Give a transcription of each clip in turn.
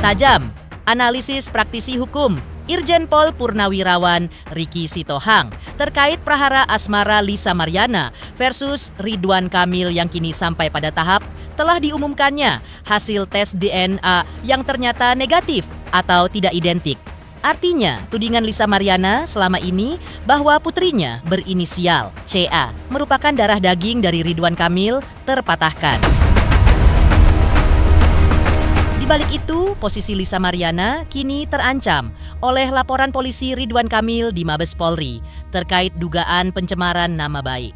Tajam, analisis praktisi hukum Irjen Pol Purnawirawan Ricky Sitohang terkait prahara asmara Lisa Mariana versus Ridwan Kamil yang kini sampai pada tahap telah diumumkannya hasil tes DNA yang ternyata negatif atau tidak identik. Artinya, tudingan Lisa Mariana selama ini bahwa putrinya berinisial CA merupakan darah daging dari Ridwan Kamil terpatahkan. Di balik itu, posisi Lisa Mariana kini terancam oleh laporan polisi Ridwan Kamil di Mabes Polri terkait dugaan pencemaran nama baik.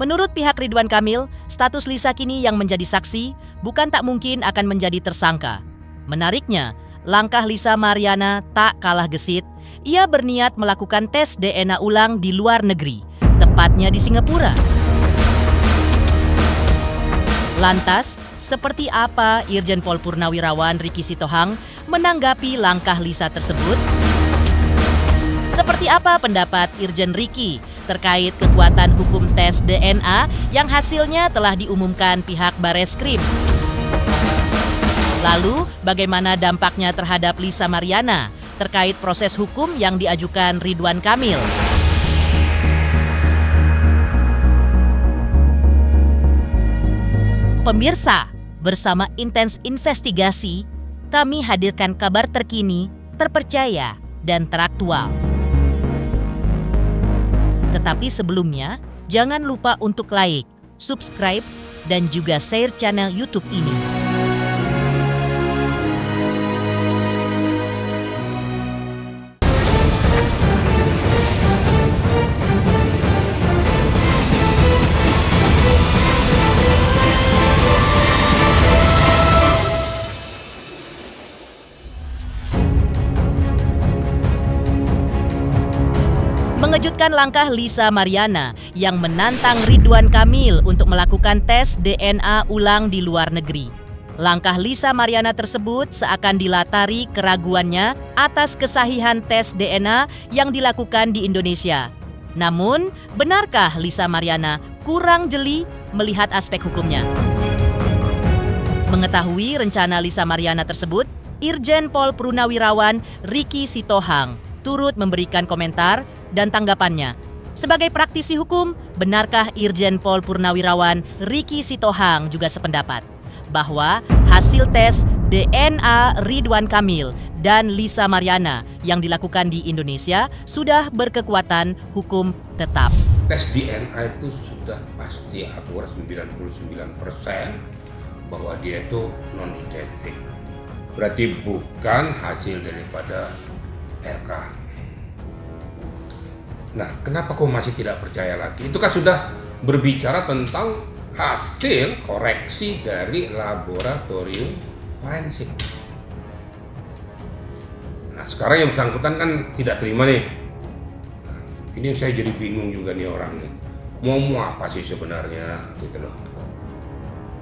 Menurut pihak Ridwan Kamil, status Lisa kini yang menjadi saksi bukan tak mungkin akan menjadi tersangka. Menariknya, langkah Lisa Mariana tak kalah gesit. Ia berniat melakukan tes DNA ulang di luar negeri, tepatnya di Singapura. Lantas, seperti apa Irjen Pol Purnawirawan Ricky Sitohang menanggapi langkah Lisa tersebut? Seperti apa pendapat Irjen Ricky terkait kekuatan hukum tes DNA yang hasilnya telah diumumkan pihak Bareskrim? Lalu, bagaimana dampaknya terhadap Lisa Mariana terkait proses hukum yang diajukan Ridwan Kamil? Pemirsa, bersama Intens Investigasi, kami hadirkan kabar terkini, terpercaya, dan teraktual. Tetapi sebelumnya, jangan lupa untuk like, subscribe, dan juga share channel YouTube ini. Mengejutkan langkah Lisa Mariana yang menantang Ridwan Kamil untuk melakukan tes DNA ulang di luar negeri. Langkah Lisa Mariana tersebut seakan dilatari keraguannya atas kesahihan tes DNA yang dilakukan di Indonesia. Namun, benarkah Lisa Mariana kurang jeli melihat aspek hukumnya? Mengetahui rencana Lisa Mariana tersebut, Irjen Pol Purnawirawan Ricky Sitohang turut memberikan komentar dan tanggapannya. Sebagai praktisi hukum, benarkah Irjen Pol Purnawirawan Ricky Sitohang juga sependapat bahwa hasil tes DNA Ridwan Kamil dan Lisa Mariana yang dilakukan di Indonesia sudah berkekuatan hukum tetap? Tes DNA itu sudah pasti akurat 99% bahwa dia itu non-identik. Berarti bukan hasil daripada RK. Nah, kenapa kau masih tidak percaya lagi? Itu kan sudah berbicara tentang hasil koreksi dari laboratorium forensik. Nah, sekarang yang bersangkutan kan tidak terima nih. Nah, ini saya jadi bingung juga nih orang nih. Mau apa sih sebenarnya gitu loh.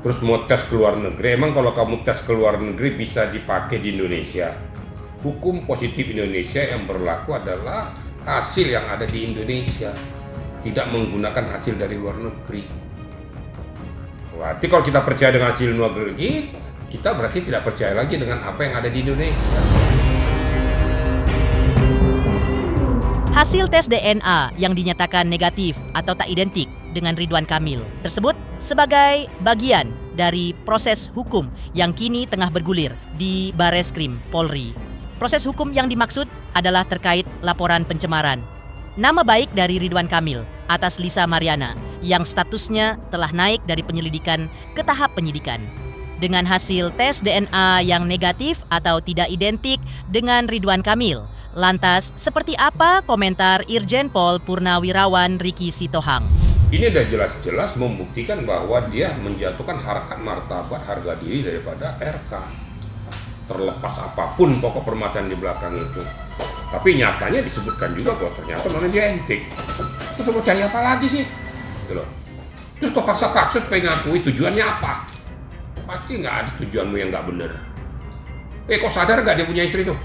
Terus mau tes ke luar negeri. Emang kalau kamu tes ke luar negeri bisa dipakai di Indonesia? Hukum positif Indonesia yang berlaku adalah hasil yang ada di Indonesia, tidak menggunakan hasil dari luar negeri. Berarti kalau kita percaya dengan hasil luar negeri, kita berarti tidak percaya lagi dengan apa yang ada di Indonesia. Hasil tes DNA yang dinyatakan negatif atau tak identik dengan Ridwan Kamil tersebut sebagai bagian dari proses hukum yang kini tengah bergulir di Bareskrim Polri. Proses hukum yang dimaksud adalah terkait laporan pencemaran nama baik dari Ridwan Kamil atas Lisa Mariana yang statusnya telah naik dari penyelidikan ke tahap penyidikan. Dengan hasil tes DNA yang negatif atau tidak identik dengan Ridwan Kamil, lantas seperti apa komentar Irjen Pol Purnawirawan Ricky Sitohang? Ini udah jelas-jelas membuktikan bahwa dia menjatuhkan harkat martabat harga diri daripada RK. Terlepas apapun pokok permasalahan di belakang itu. Tapi nyatanya disebutkan juga bahwa ternyata non-identik. Terus mau cari apa lagi sih? Gitu loh. Terus kok paksa-paksa supaya ngakui tujuannya apa? Pasti nggak ada tujuanmu yang nggak bener. Kok sadar nggak dia punya istri tuh?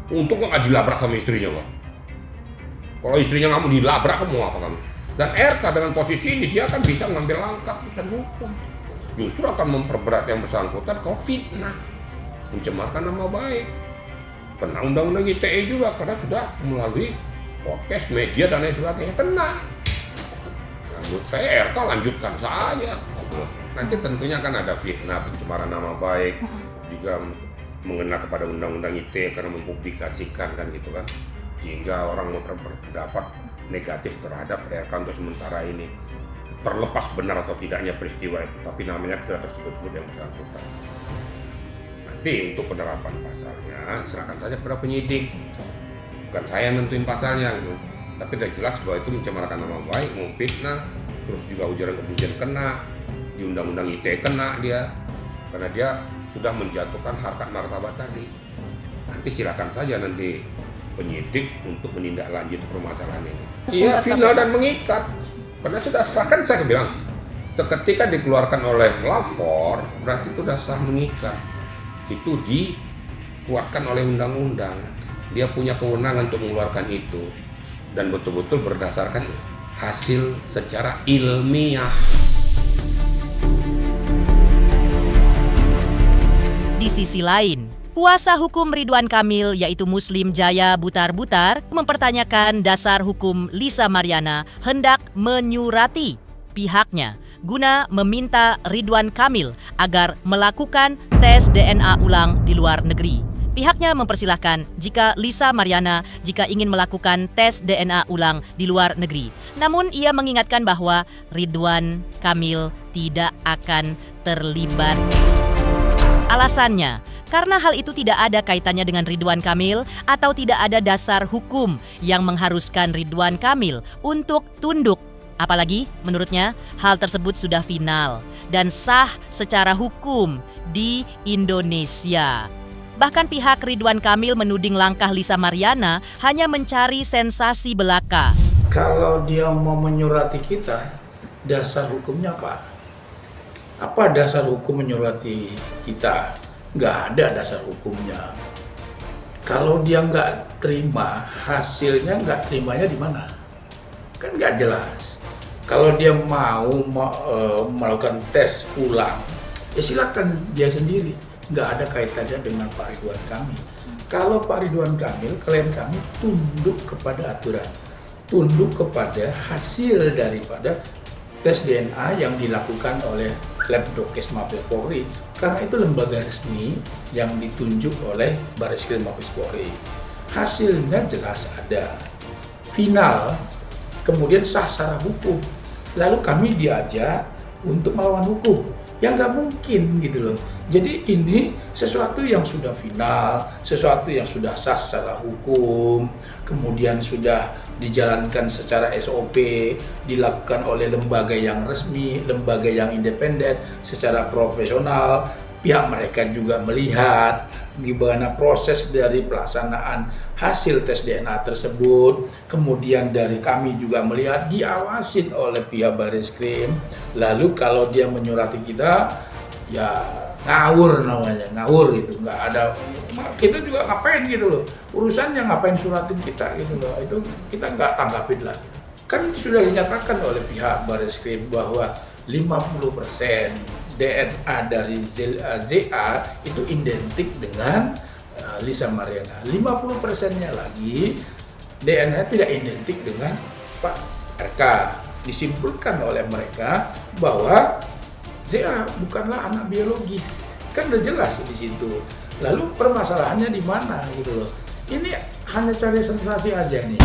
Untung kok nggak dilabrak sama istrinya kok. Kalau istrinya kamu dilabrak, kamu mau apa kamu? Dan RK dengan posisi ini dia akan bisa mengambil langkah urusan hukum. justru akan memperberat yang bersangkutan kau fitnah, mencemarkan nama baik. Kena undang-undang ITE juga karena sudah melalui podcast, media dan lain sebagainya, kena. Menurut saya RK lanjutkan saja. Nanti tentunya kan ada fitnah, pencemaran nama baik, juga mengena kepada undang-undang ITE karena mempublikasikan kan gitu kan, sehingga orang berpendapat negatif terhadap RK untuk sementara ini. Terlepas benar atau tidaknya peristiwa itu, tapi namanya sudah tersebut-sebut yang bersangkutan. Nanti untuk penerapan pasalnya serahkan saja kepada penyidik, bukan saya yang nentuin pasalnya gitu. Tapi sudah jelas bahwa itu mencemarkan nama baik, memfitnah, terus juga ujaran kebencian kena, di undang-undang ITE kena dia, karena dia sudah menjatuhkan harkat martabat tadi. Nanti silakan saja nanti penyidik untuk menindaklanjuti permasalahan ini. Iya, final dan mengikat. Karena sudah sah, kan saya bilang, seketika dikeluarkan oleh lapor, berarti itu sudah sah mengikat. Itu dikuatkan oleh undang-undang. Dia punya kewenangan untuk mengeluarkan itu. Dan betul-betul berdasarkan hasil secara ilmiah. Di sisi lain, kuasa hukum Ridwan Kamil yaitu Muslim Jaya Butar-Butar mempertanyakan dasar hukum Lisa Mariana hendak menyurati pihaknya guna meminta Ridwan Kamil agar melakukan tes DNA ulang di luar negeri. Pihaknya mempersilahkan jika Lisa Mariana jika ingin melakukan tes DNA ulang di luar negeri. Namun ia mengingatkan bahwa Ridwan Kamil tidak akan terlibat. Alasannya, karena hal itu tidak ada kaitannya dengan Ridwan Kamil atau tidak ada dasar hukum yang mengharuskan Ridwan Kamil untuk tunduk. Apalagi, menurutnya, hal tersebut sudah final dan sah secara hukum di Indonesia. Bahkan pihak Ridwan Kamil menuding langkah Lisa Mariana hanya mencari sensasi belaka. Kalau dia mau menyurati kita, dasar hukumnya apa? Apa dasar hukum menyurati kita? Nggak ada dasar hukumnya. Kalau dia nggak terima, hasilnya nggak terimanya di mana? Kan nggak jelas. Kalau dia mau melakukan tes ulang, ya silakan dia sendiri. Nggak ada kaitannya dengan Pak Ridwan Kamil. Kalau Pak Ridwan Kamil, klien kami tunduk kepada aturan, tunduk kepada hasil daripada tes DNA yang dilakukan oleh Labdokes Mabes Polri, karena itu lembaga resmi yang ditunjuk oleh Bareskrim Mabes Polri. Hasilnya jelas ada, final, kemudian sah secara hukum. Lalu kami diajak untuk melawan hukum, yang nggak mungkin gitu loh. Jadi ini sesuatu yang sudah final, sesuatu yang sudah sah secara hukum, kemudian sudah dijalankan secara SOP, dilakukan oleh lembaga yang resmi, lembaga yang independen, secara profesional. Pihak mereka juga melihat gimana proses dari pelaksanaan hasil tes DNA tersebut. Kemudian dari kami juga melihat diawasin oleh pihak Bareskrim. Lalu kalau dia menyurati kita, ya ngawur namanya, ngawur itu, nggak ada. Kita juga ngapain gitu loh, urusannya ngapain suratin kita gitu loh, itu kita nggak tanggapin lagi. Kan sudah dinyatakan oleh pihak Bareskrim bahwa 50% DNA dari ZA itu identik dengan Lisa Mariana. 50%-nya lagi DNA tidak identik dengan Pak RK. Disimpulkan oleh mereka bahwa ZA bukanlah anak biologis. Kan udah jelas di situ. Lalu permasalahannya di mana gitu loh. Ini hanya cari sensasi aja nih.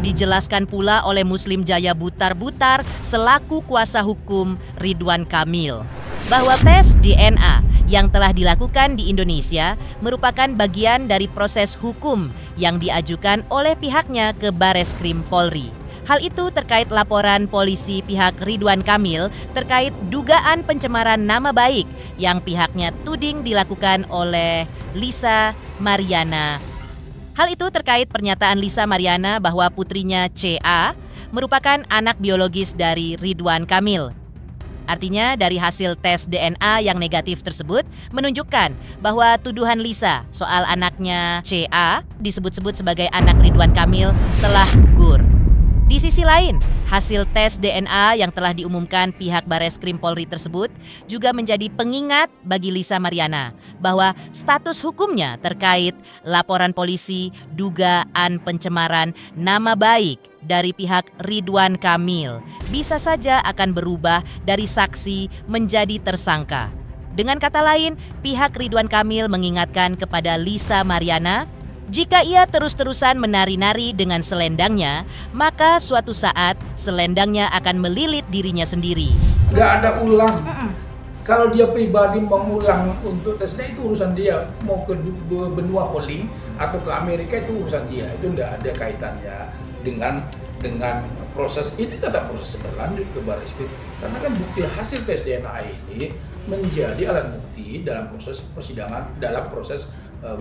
Dijelaskan pula oleh Muslim Jaya Butar-Butar selaku kuasa hukum Ridwan Kamil bahwa tes DNA yang telah dilakukan di Indonesia merupakan bagian dari proses hukum yang diajukan oleh pihaknya ke Bareskrim Polri. Hal itu terkait laporan polisi pihak Ridwan Kamil terkait dugaan pencemaran nama baik yang pihaknya tuding dilakukan oleh Lisa Mariana. Hal itu terkait pernyataan Lisa Mariana bahwa putrinya CA merupakan anak biologis dari Ridwan Kamil. Artinya dari hasil tes DNA yang negatif tersebut menunjukkan bahwa tuduhan Lisa soal anaknya CA disebut-sebut sebagai anak Ridwan Kamil telah gugur. Di sisi lain, hasil tes DNA yang telah diumumkan pihak Bareskrim Polri tersebut juga menjadi pengingat bagi Lisa Mariana bahwa status hukumnya terkait laporan polisi dugaan pencemaran nama baik dari pihak Ridwan Kamil bisa saja akan berubah dari saksi menjadi tersangka. Dengan kata lain, pihak Ridwan Kamil mengingatkan kepada Lisa Mariana, jika ia terus-terusan menari-nari dengan selendangnya, maka suatu saat selendangnya akan melilit dirinya sendiri. Nggak ada ulang. Kalau dia pribadi mengulang untuk tesnya itu urusan dia. Mau ke benua Olim atau ke Amerika itu urusan dia. Itu nggak ada kaitannya dengan proses ini. Tetap proses berlanjut ke Bareskrim. Karena kan bukti hasil tes DNA ini menjadi alat bukti dalam proses persidangan, dalam proses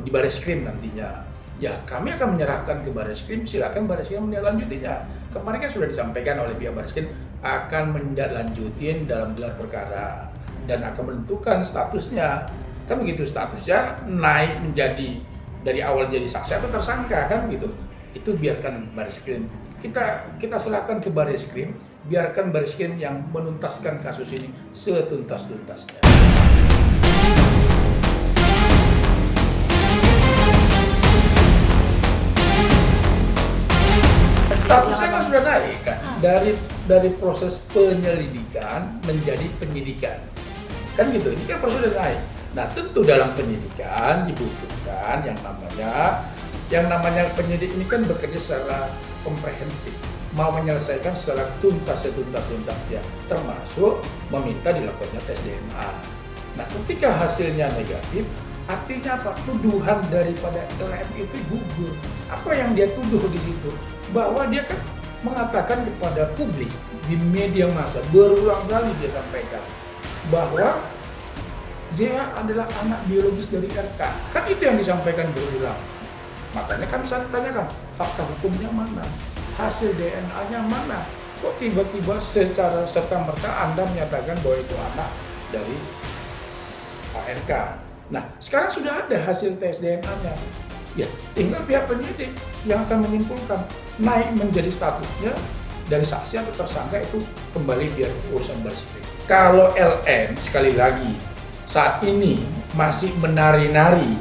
di Bareskrim nantinya. Ya, kami akan menyerahkan ke Bareskrim, silakan Bareskrim menindaklanjutinya. Kemarin kan sudah disampaikan oleh pihak Bareskrim akan menindaklanjutin dalam gelar perkara dan akan menentukan statusnya. Kan begitu, statusnya naik menjadi dari awal jadi saksi atau tersangka kan gitu. Itu biarkan Bareskrim. Kita serahkan ke Bareskrim, biarkan Bareskrim yang menuntaskan kasus ini setuntas-tuntasnya. Statusnya kan sudah naik kan, dari proses penyelidikan menjadi penyidikan, kan gitu. Ini kan proses sudah naik. Nah tentu dalam penyidikan dibutuhkan yang namanya penyidik ini kan bekerja secara komprehensif, mau menyelesaikan secara setuntas-tuntasnya, termasuk meminta dilakukannya tes DNA. Nah ketika hasilnya negatif, artinya apa? Tuduhan daripada LM itu gugur. Apa yang dia tuduh di situ? Bahwa dia kan mengatakan kepada publik di media massa, berulang kali dia sampaikan bahwa ZH adalah anak biologis dari RK. Kan itu yang disampaikan berulang. Makanya kami tanyakan, fakta hukumnya mana? Hasil DNA-nya mana? Kok tiba-tiba secara serta-merta Anda menyatakan bahwa itu anak dari ARK? Nah, sekarang sudah ada hasil tes DNA-nya. Ya, tinggal pihak penyidik yang akan menyimpulkan naik menjadi statusnya dari saksi atau tersangka itu kembali biar urusan Bareskrim. Kalau LN sekali lagi saat ini masih menari-nari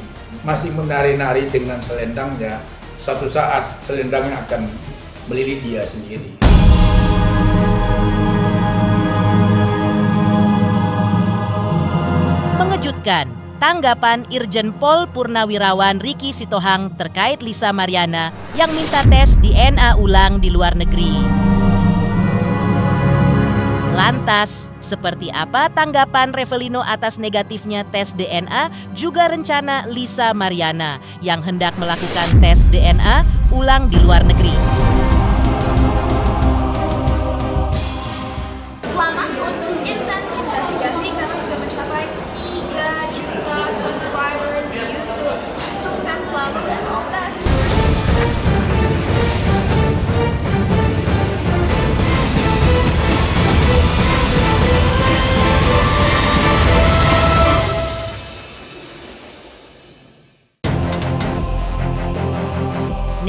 dengan selendangnya, suatu saat selendangnya akan melilit dia sendiri. Mengejutkan tanggapan Irjen Pol Purnawirawan Riki Sitohang terkait Lisa Mariana yang minta tes DNA ulang di luar negeri. Lantas, seperti apa tanggapan Revelino atas negatifnya tes DNA juga rencana Lisa Mariana yang hendak melakukan tes DNA ulang di luar negeri? Selamat untuk intens investigasi karena sudah mencapai 3 juta subscribers di YouTube. Sukses selalu dan all the best.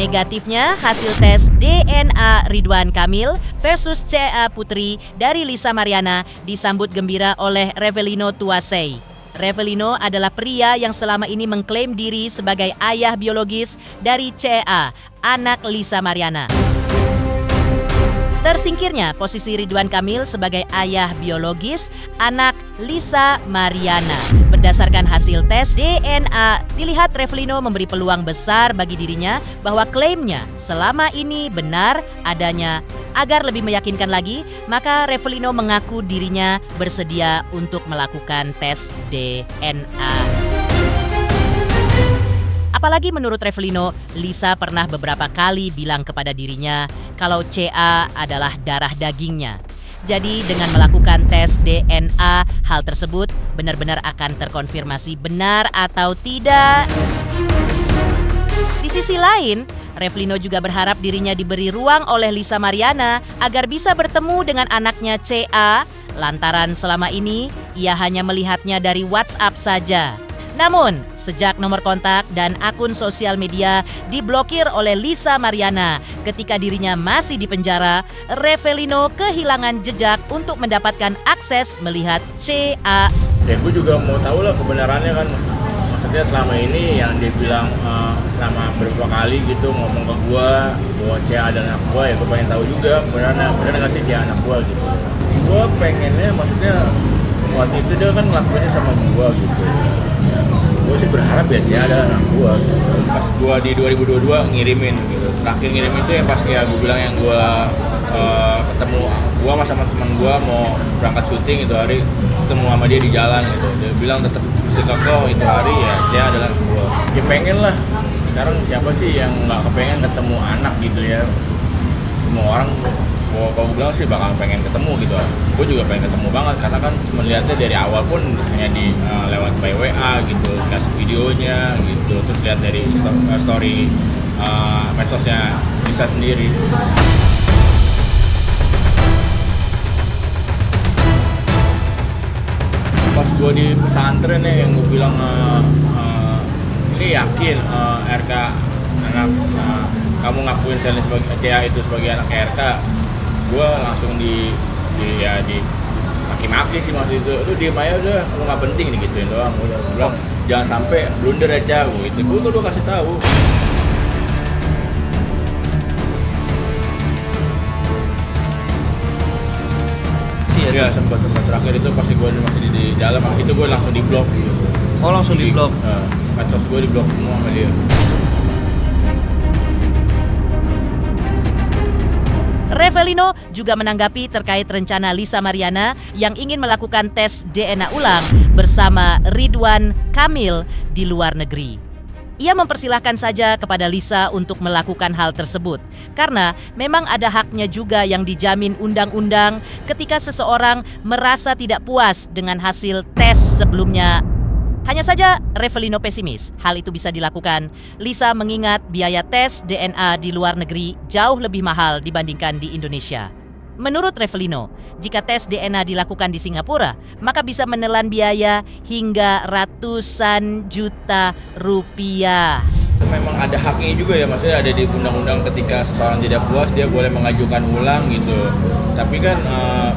Negatifnya hasil tes DNA Ridwan Kamil versus CA Putri dari Lisa Mariana disambut gembira oleh Revelino Tuasei. Revelino adalah pria yang selama ini mengklaim diri sebagai ayah biologis dari CA, anak Lisa Mariana. Tersingkirnya posisi Ridwan Kamil sebagai ayah biologis anak Lisa Mariana. Berdasarkan hasil tes DNA, dilihat Revelino memberi peluang besar bagi dirinya bahwa klaimnya selama ini benar adanya. Agar lebih meyakinkan lagi, maka Revelino mengaku dirinya bersedia untuk melakukan tes DNA. Apalagi menurut Revelino, Lisa pernah beberapa kali bilang kepada dirinya kalau CA adalah darah dagingnya. Jadi dengan melakukan tes DNA, hal tersebut benar-benar akan terkonfirmasi benar atau tidak. Di sisi lain, Revelino juga berharap dirinya diberi ruang oleh Lisa Mariana agar bisa bertemu dengan anaknya CA, lantaran selama ini ia hanya melihatnya dari WhatsApp saja. Namun, sejak nomor kontak dan akun sosial media diblokir oleh Lisa Mariana ketika dirinya masih di penjara, Revelino kehilangan jejak untuk mendapatkan akses melihat CA. Ya gue juga mau tahu lah kebenarannya kan. Maksudnya selama ini yang dia bilang selama beberapa kali gitu ngomong ke gue bahwa CA adalah anak gue, ya gue pengen tahu juga benar nggak sih CA anak gue gitu. Gue pengennya maksudnya waktu itu dia kan ngelakuinnya sama gue gitu. Ya, gue sih berharap ya CA adalah anak gue gitu. Pas gue di 2022 ngirimin gitu. Terakhir ngirimin itu yang pas ya gue bilang yang gue ketemu gue sama teman gue mau berangkat syuting itu hari, ketemu sama dia di jalan gitu. Dia bilang tetap bisa kokoh itu hari, ya CA adalah anak gue. Ya pengen lah. Sekarang siapa sih yang nggak kepengen ketemu anak gitu ya? Semua orang kalau gue bilang sih bakal pengen ketemu gitu. Gue juga pengen ketemu banget karena kan cuma lihatnya dari awal pun hanya di lewat by WA gitu, kasih videonya gitu, terus lihat dari story medsosnya Lisa sendiri. Pas gue di pesantren ya yang gue bilang ini yakin RK anak kamu ngakuin Selin sebagai CA itu sebagai anak RK, gue langsung di maki-maki sih maksud itu. Lu diem aja udah, lu nggak penting nih gituin doang. Udah bilang jangan sampai blunder aja gitu. Gue udah kasih tahu. Ya sempat terakhir itu pasti gue masih di dalam, habis itu gue langsung di blok gitu. Oh langsung di blok? Medsos gue di blok semua sama dia. Revelino juga menanggapi terkait rencana Lisa Mariana yang ingin melakukan tes DNA ulang bersama Ridwan Kamil di luar negeri. Ia mempersilahkan saja kepada Lisa untuk melakukan hal tersebut karena memang ada haknya juga yang dijamin undang-undang ketika seseorang merasa tidak puas dengan hasil tes sebelumnya. Hanya saja Revelino pesimis hal itu bisa dilakukan. Lisa mengingat biaya tes DNA di luar negeri jauh lebih mahal dibandingkan di Indonesia. Menurut Revelino, jika tes DNA dilakukan di Singapura, maka bisa menelan biaya hingga ratusan juta rupiah. Memang ada haknya juga ya, maksudnya ada di undang-undang ketika seseorang tidak puas dia boleh mengajukan ulang gitu. Tapi kan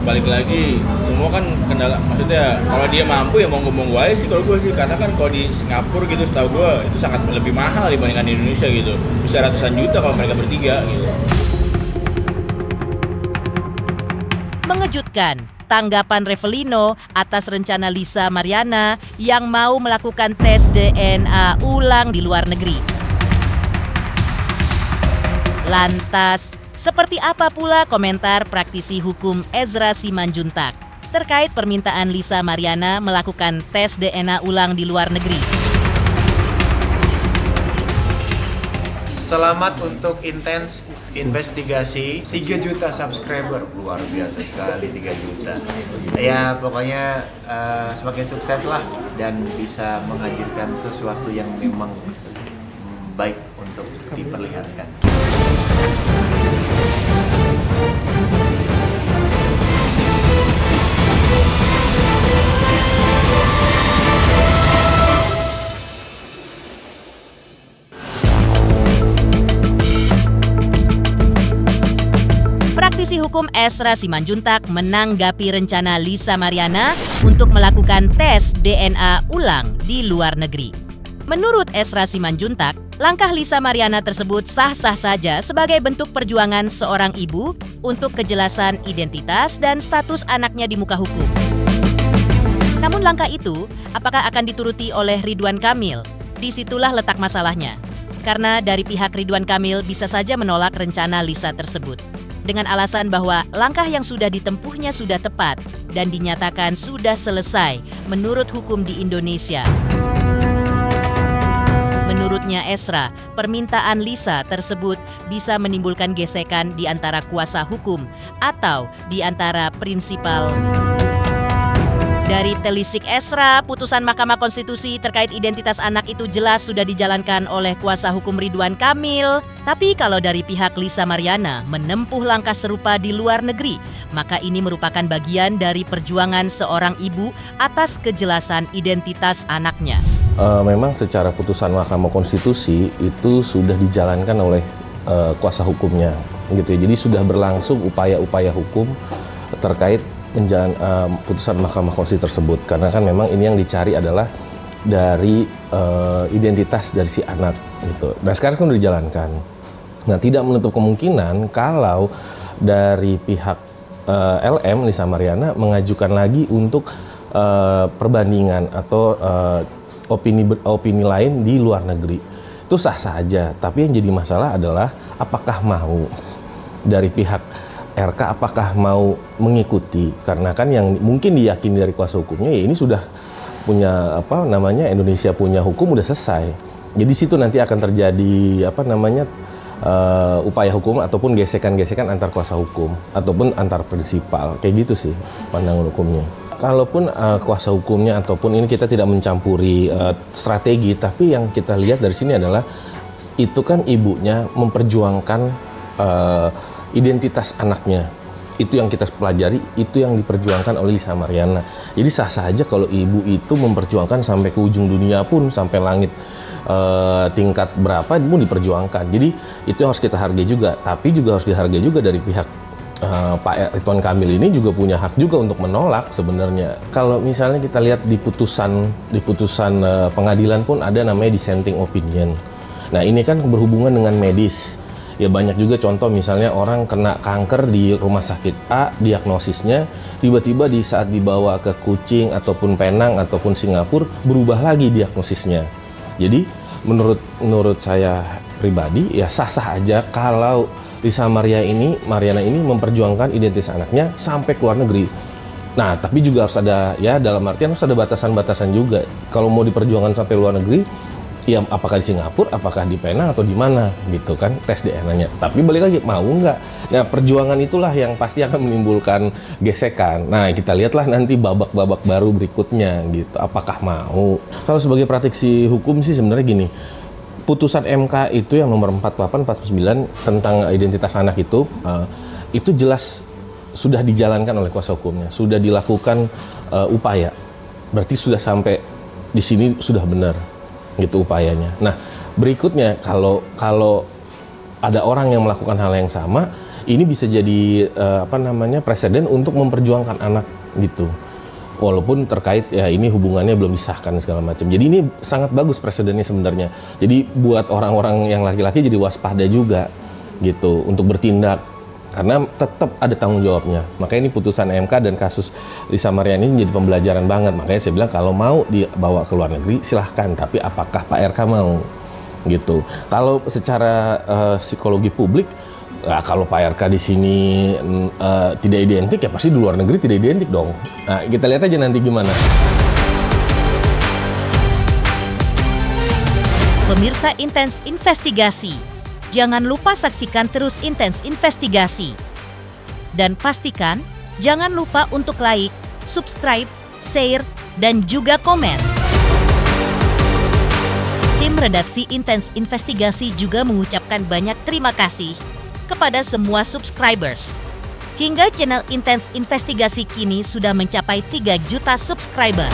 balik lagi semua kan kendala, maksudnya kalau dia mampu ya monggo-monggo aja sih kalau gue sih, karena kan kalau di Singapura gitu setahu gue itu sangat lebih mahal dibandingkan di Indonesia gitu, bisa ratusan juta kalau mereka bertiga gitu. Mengejutkan tanggapan Revelino atas rencana Lisa Mariana yang mau melakukan tes DNA ulang di luar negeri. Lantas, seperti apa pula komentar praktisi hukum Ezra Simanjuntak terkait permintaan Lisa Mariana melakukan tes DNA ulang di luar negeri? Selamat untuk intens investigasi 3 juta subscriber, luar biasa sekali 3 juta. Ya pokoknya semakin sukses lah dan bisa menghadirkan sesuatu yang memang baik untuk diperlihatkan. Praktisi hukum Ezra Simanjuntak menanggapi rencana Lisa Mariana untuk melakukan tes DNA ulang di luar negeri. Menurut Ezra Simanjuntak, langkah Lisa Mariana tersebut sah-sah saja sebagai bentuk perjuangan seorang ibu untuk kejelasan identitas dan status anaknya di muka hukum. Namun langkah itu apakah akan dituruti oleh Ridwan Kamil? Disitulah letak masalahnya. Karena dari pihak Ridwan Kamil bisa saja menolak rencana Lisa tersebut dengan alasan bahwa langkah yang sudah ditempuhnya sudah tepat dan dinyatakan sudah selesai menurut hukum di Indonesia. Menurutnya Ezra, permintaan Lisa tersebut bisa menimbulkan gesekan di antara kuasa hukum atau di antara prinsipal. Dari telisik Ezra, putusan Mahkamah Konstitusi terkait identitas anak itu jelas sudah dijalankan oleh kuasa hukum Ridwan Kamil. Tapi kalau dari pihak Lisa Mariana menempuh langkah serupa di luar negeri, maka ini merupakan bagian dari perjuangan seorang ibu atas kejelasan identitas anaknya. memang secara putusan Mahkamah Konstitusi itu sudah dijalankan oleh kuasa hukumnya gitu ya. Jadi sudah berlangsung upaya-upaya hukum terkait putusan Mahkamah Konstitusi tersebut, karena kan memang ini yang dicari adalah dari identitas dari si anak gitu. Nah sekarang kan udah dijalankan. Nah tidak menutup kemungkinan kalau dari pihak LM Lisa Mariana mengajukan lagi untuk perbandingan atau opini lain di luar negeri, itu sah-sah aja. Tapi yang jadi masalah adalah apakah mau dari pihak RK, apakah mau mengikuti, karena kan yang mungkin diyakini dari kuasa hukumnya ya ini sudah punya Indonesia punya hukum udah selesai. Jadi situ nanti akan terjadi upaya hukum ataupun gesekan-gesekan antar kuasa hukum ataupun antar prinsipal, kayak gitu sih pandangan hukumnya. Kalaupun kuasa hukumnya ataupun ini kita tidak mencampuri strategi, tapi yang kita lihat dari sini adalah itu kan ibunya memperjuangkan identitas anaknya. Itu yang kita pelajari, itu yang diperjuangkan oleh Lisa Mariana. Jadi sah-sah aja kalau ibu itu memperjuangkan sampai ke ujung dunia pun, sampai langit tingkat berapa pun diperjuangkan. Jadi itu yang harus kita hargai juga, tapi juga harus dihargai juga dari pihak Pak Ridwan Kamil ini juga punya hak juga untuk menolak sebenarnya. Kalau misalnya kita lihat di putusan pengadilan pun ada namanya dissenting opinion. Nah ini kan berhubungan dengan medis. Ya banyak juga contoh misalnya orang kena kanker di rumah sakit A, diagnosisnya tiba-tiba di saat dibawa ke Kucing ataupun Penang ataupun Singapura berubah lagi diagnosisnya. Jadi menurut saya pribadi ya sah-sah aja kalau Lisa Mariana ini memperjuangkan identitas anaknya sampai ke luar negeri. Nah, tapi juga harus ada, ya dalam artian harus ada batasan-batasan juga. Kalau mau diperjuangkan sampai luar negeri, ya apakah di Singapura, apakah di Penang atau di mana gitu kan tes DNA-nya. Tapi balik lagi mau nggak? Nah, perjuangan itulah yang pasti akan menimbulkan gesekan. Nah, kita lihatlah nanti babak-babak baru berikutnya gitu. Apakah mau? Kalau sebagai praktisi hukum sih sebenarnya gini. Putusan MK itu yang nomor 48/49 tentang identitas anak itu jelas sudah dijalankan oleh kuasa hukumnya, sudah dilakukan upaya. Berarti sudah sampai di sini sudah benar gitu upayanya. Nah, berikutnya kalau ada orang yang melakukan hal yang sama, ini bisa jadi presiden untuk memperjuangkan anak gitu. Walaupun terkait ya ini hubungannya belum disahkan segala macam. Jadi ini sangat bagus presidennya sebenarnya. Jadi buat orang-orang yang laki-laki jadi waspada juga gitu untuk bertindak karena tetap ada tanggung jawabnya. Makanya ini putusan MK dan kasus Lisa Mariana ini jadi pembelajaran banget. Makanya saya bilang kalau mau dibawa ke luar negeri silahkan, tapi apakah Pak RK mau gitu. Kalau secara psikologi publik, nah, kalau Pak RK di sini tidak identik, ya pasti di luar negeri tidak identik dong. Nah, kita lihat aja nanti gimana. Pemirsa Intens Investigasi, jangan lupa saksikan terus Intens Investigasi. Dan pastikan jangan lupa untuk like, subscribe, share, dan juga komen. Tim redaksi Intens Investigasi juga mengucapkan banyak terima kasih kepada semua subscribers. Hingga channel Intens Investigasi kini sudah mencapai 3 juta subscriber.